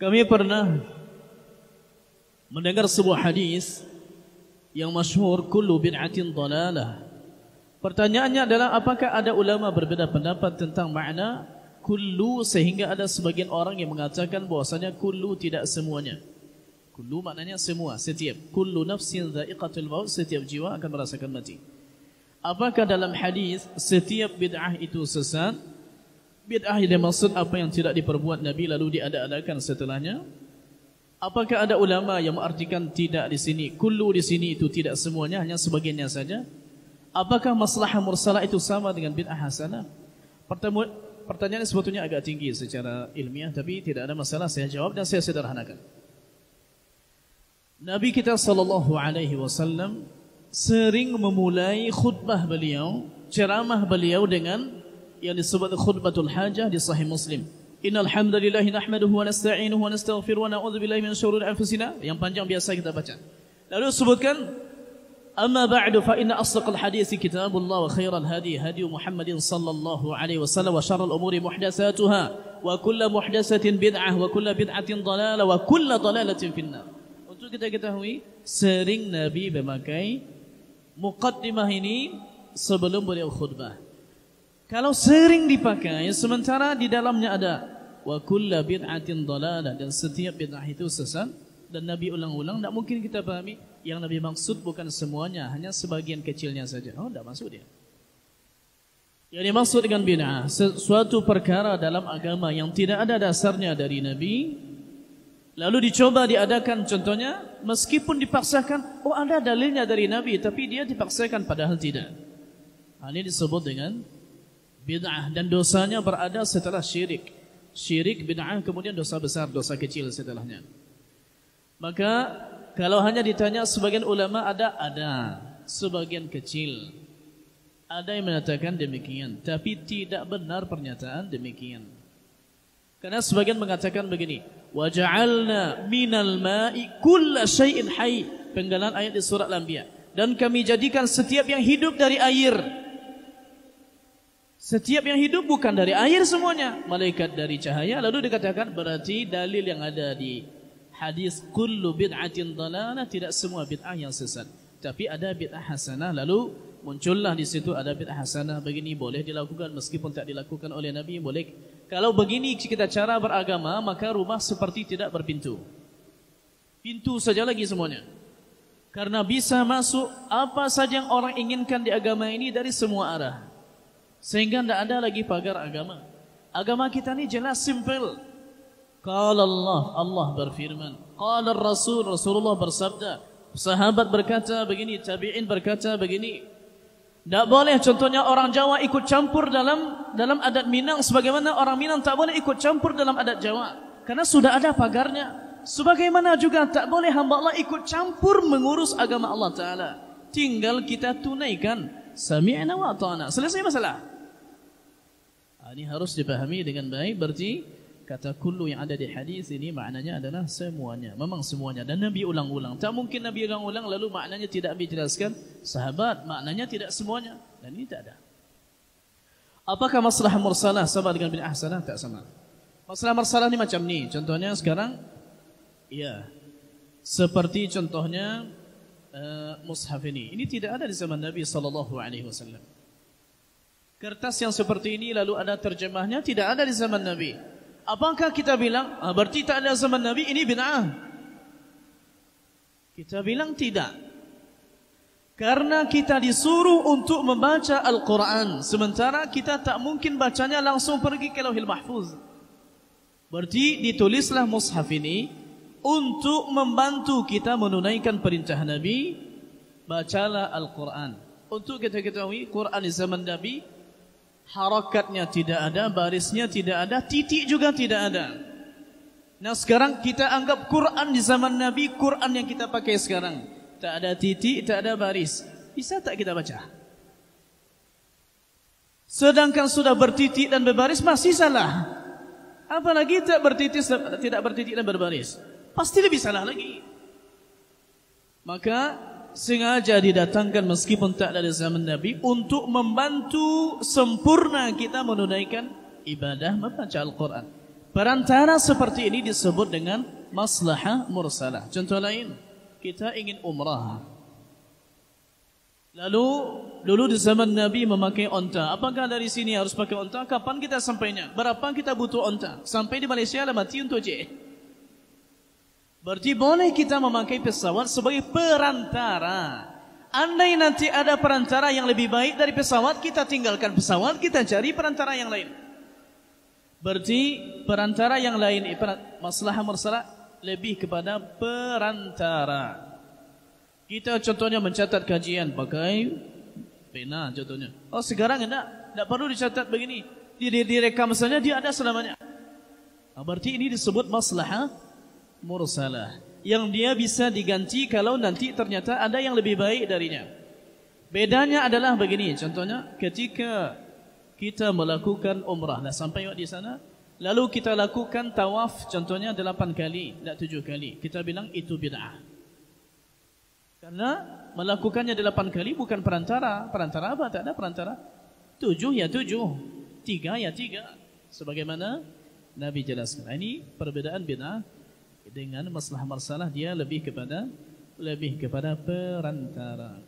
Kami pernah mendengar sebuah hadis yang masyhur, kullu bid'atin dhalalah. Pertanyaannya adalah apakah ada ulama berbeda pendapat tentang makna kullu, sehingga ada sebagian orang yang mengatakan bahwasanya kullu tidak semuanya. Kullu maknanya semua, setiap. Kullu nafsin dha'iqatul maut, setiap jiwa akan merasakan mati. Apakah dalam hadis setiap bid'ah itu sesat? Bid'ah yang dimaksud apa yang tidak diperbuat Nabi lalu diada-adakan setelahnya? Apakah ada ulama yang mengartikan tidak di sini, kullu di sini itu tidak semuanya, hanya sebagiannya saja? Apakah maslahah mursalah itu sama dengan bid'ah hasanah? Pertanyaan sebetulnya agak tinggi secara ilmiah, tapi tidak ada masalah, saya jawab dan saya sederhanakan. Nabi kita sallallahu alaihi wasallam sering memulai khutbah beliau, ceramah beliau dengan yang disebut khutbatul hajah di Sahih Muslim. Innal hamdalillah nahmaduhu wa nasta'inuhu wa nastaghfiruh wa na'udzu billahi min shururi anfusina, yang panjang biasa kita baca. Lalu sebutkan amma ba'du fa inna asdaqal hadits kitabullah wa khairal hadi hadi Muhammadin sallallahu alaihi wasallam wa syarrul umuri muhdatsatuha wa kullu muhdatsatin bid'ah wa kullu bid'atin dhalalah wa kullu dhalalatin finnar. Untuk kita ketahui sering Nabi memakai muqaddimah ini sebelum beliau khutbah. Kalau sering dipakai sementara di dalamnya ada wa kullu bid'atin dhalalah, dan setiap bid'ah itu sesat, dan Nabi ulang-ulang, tidak mungkin kita pahami yang Nabi maksud bukan semuanya, hanya sebagian kecilnya saja. Oh, tidak maksud dia. Yang dimaksud dengan bid'ah sesuatu perkara dalam agama yang tidak ada dasarnya dari Nabi, lalu dicoba diadakan. Contohnya, meskipun dipaksakan, oh ada dalilnya dari Nabi, tapi dia dipaksakan padahal tidak. Ini disebut dengan bid'ah, dan dosanya berada setelah syirik. Syirik, bid'ah, kemudian dosa besar, dosa kecil setelahnya. Maka kalau hanya ditanya sebagian ulama ada sebagian kecil. Ada yang mengatakan demikian, tapi tidak benar pernyataan demikian. Karena sebagian mengatakan begini, wa ja'alna minal ma'i kulla syai'in hayy, penggalan ayat di surah Al-Anbiya, dan kami jadikan setiap yang hidup dari air. Setiap yang hidup bukan dari air semuanya, malaikat dari cahaya. Lalu dikatakan berarti dalil yang ada di hadis kullu bid'atin dhalalah, tidak semua bid'ah yang sesat, tapi ada bid'ah hasanah. Lalu muncullah di situ ada bid'ah hasanah, begini boleh dilakukan meskipun tak dilakukan oleh Nabi, boleh. Kalau begini kita cara beragama, maka rumah seperti tidak berpintu. Pintu saja lagi semuanya. Karena bisa masuk apa saja yang orang inginkan di agama ini dari semua arah. Sehingga tidak ada lagi pagar agama. Agama kita ini jelas, simple. Qala Allah berfirman. Qala Rasul, Rasulullah bersabda. Sahabat berkata begini, tabi'in berkata begini. Tidak boleh contohnya orang Jawa ikut campur dalam adat Minang, sebagaimana orang Minang tak boleh ikut campur dalam adat Jawa, karena sudah ada pagarnya. Sebagaimana juga tak boleh hamba Allah ikut campur mengurus agama Allah Ta'ala. Tinggal kita tunaikan sami'na wa ata'na, selesai masalah. Ini harus dipahami dengan baik. Berarti kata kullu yang ada di hadis ini maknanya adalah semuanya. Memang semuanya, dan Nabi ulang-ulang. Tak mungkin Nabi ulang-ulang lalu maknanya tidak dijelaskan sahabat, maknanya tidak semuanya, dan ini tak ada. Apakah masalah mursalah sama dengan bid'ah hasanah? Tak sama. Masalah mursalah ini macam ni. Contohnya sekarang, ya, seperti contohnya mushaf ini. Ini tidak ada di zaman Nabi sallallahu alaihi wasallam. Kertas yang seperti ini lalu ada terjemahnya, tidak ada di zaman Nabi. Apakah kita bilang berarti tak ada zaman Nabi, ini bid'ah? Kita bilang tidak. Karena kita disuruh untuk membaca Al-Quran, sementara kita tak mungkin bacanya langsung pergi ke Lauhil Mahfuz. Berarti ditulislah mushaf ini untuk membantu kita menunaikan perintah Nabi, bacalah Al-Quran. Untuk kita ketahui, Quran di zaman Nabi harakatnya tidak ada, barisnya tidak ada, titik juga tidak ada. Nah sekarang kita anggap Quran di zaman Nabi, Quran yang kita pakai sekarang, tak ada titik, tak ada baris, bisa tak kita baca? Sedangkan sudah bertitik dan berbaris masih salah, apalagi tak bertitik, tidak bertitik dan berbaris, pasti lebih salah lagi. Maka sengaja didatangkan meskipun tak dari zaman Nabi untuk membantu sempurna kita menunaikan ibadah membaca Al-Quran. Perantara seperti ini disebut dengan maslahah mursalah. Contoh lain, kita ingin umrah. Lalu dulu di zaman Nabi memakai onta. Apakah dari sini harus pakai onta? Kapan kita sampainya? Berapa kita butuh onta? Sampai di Malaysia lah mati untuk je. Berarti boleh kita memakai pesawat sebagai perantara. Andai nanti ada perantara yang lebih baik dari pesawat, kita tinggalkan pesawat, kita cari perantara yang lain. Berarti perantara yang lain, maslahah mursalah lebih kepada perantara. Kita contohnya mencatat kajian pakai pena contohnya. Oh sekarang tidak perlu dicatat begini. Direkam saja dia ada selamanya. Berarti ini disebut maslahah mursalah. Yang dia bisa diganti kalau nanti ternyata ada yang lebih baik darinya. Bedanya adalah begini. Contohnya ketika kita melakukan umrah. Dah sampai di sana. Lalu kita lakukan tawaf contohnya 8 kali. Tidak 7 kali. Kita bilang itu bid'ah. Karena melakukannya 8 kali bukan perantara. Perantara apa? Tak ada perantara. 7 ya 7. 3 ya 3. Sebagaimana Nabi jelaskan. Ini perbedaan bid'ah dengan maslahah mursalah, dia lebih kepada perantara.